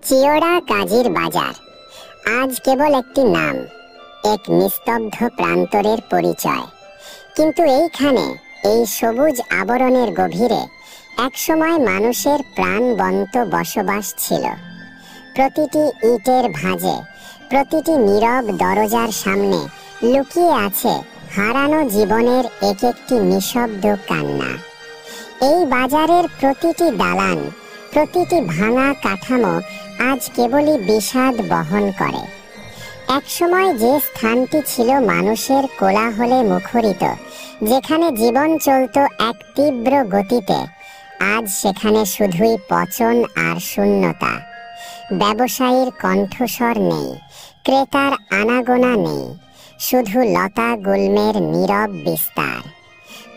চিওড়া কাজির বাজার আজ কেবল একটি নাম, এক নিস্তব্ধ প্রান্তরের পরিচয়। কিন্তু এইখানে, এই সবুজ আবরণের গভীরে একসময় মানুষের প্রাণবন্ত বসবাস ছিল। প্রতিটি ইটের ভাঁজে, প্রতিটি নীরব দরজার সামনে লুকিয়ে আছে হারানো জীবনের এক একটি নিঃশব্দ কান্না। এই বাজারের প্রতিটি দালান, প্রতিটি ভাঙা কাঠামো আজ কেবলই বিষাদ বহন করে। একসময় যে স্থানটি ছিল মানুষের কোলাহলে মুখরিত, যেখানে জীবন চলত এক তীব্র গতিতে, আজ সেখানে শুধুই পচন আর শূন্যতা। ব্যবসায়ীর কণ্ঠস্বর নেই, ক্রেতার আনাগোনা নেই, শুধু লতা গুল্মের নীরব বিস্তার।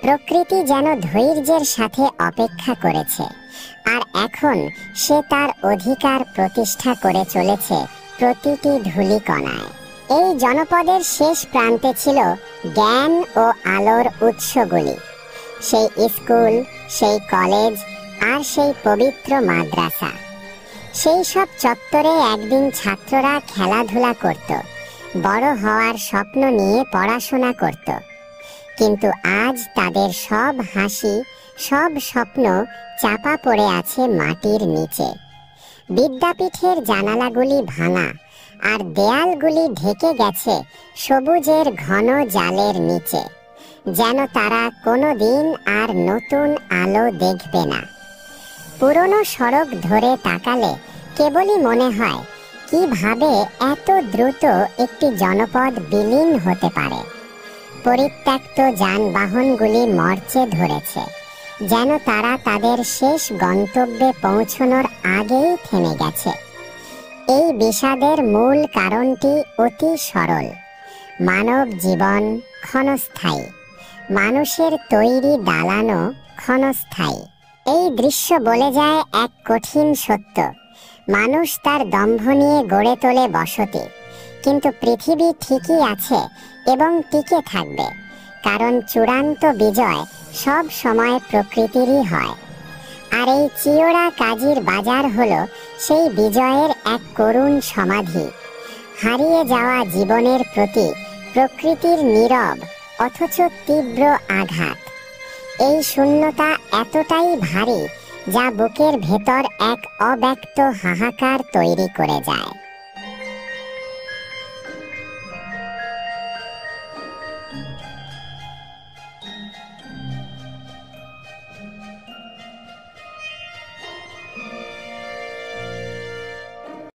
প্রকৃতি যেন ধৈর্যের সাথে অপেক্ষা করেছে, আর এখন সে তার অধিকার প্রতিষ্ঠা করে চলেছে প্রতিটি ধূলিকণায়। এই জনপদের শেষ প্রান্তে ছিল জ্ঞান ও আলোর উৎসগুলি, সেই স্কুল, সেই কলেজ আর সেই পবিত্র মাদ্রাসা। সেই সব চত্বরে একদিন ছাত্ররা খেলাধুলা করত, বড় হওয়ার স্বপ্ন নিয়ে পড়াশোনা করত। কিন্তু আজ তাদের সব হাসি, সব স্বপ্ন চাপা পড়ে আছে মাটির নিচে। বিদ্যাপীঠের জানালাগুলি ভাঙা, আর দেয়ালগুলি ঢেকে গেছে সবুজের ঘন জালের নিচে, যেন তারা কোনোদিন আর নতুন আলো দেখবে না। পুরনো সড়ক ধরে তাকালে কেবলই মনে হয়, কিভাবে এত দ্রুত একটি জনপদ বিলীন হতে পারে। পরিত্যক্ত যানবাহনগুলি মরচে ধরেছে, যেন তারা তাদের শেষ গন্তব্যে পৌঁছানোর আগেই থেমে গেছে। এই বিষাদের মূল কারণটি অতি সরল: মানব জীবন ক্ষণস্থায়ী, মানুষের তৈরি দালানও ক্ষণস্থায়ী। এই দৃশ্য বলে যায় এক কঠিন সত্য: মানুষ তার দম্ভ নিয়ে গড়ে তোলে বসতি, কিন্তু পৃথিবী ঠিকই আছে এবং টিকে থাকবে, কারণ চূড়ান্ত বিজয় সব সময় প্রকৃতিরই হয়। আর এই চিওড়া কাজির বাজার হলো সেই বিজয়ের এক করুণ সমাধি, হারিয়ে যাওয়া জীবনের প্রতি প্রকৃতির নীরব অথচ তীব্র আঘাত। এই শূন্যতা এতটাই ভারী, যা বুকের ভেতর এক অব্যক্ত হাহাকার তৈরি করে যায়।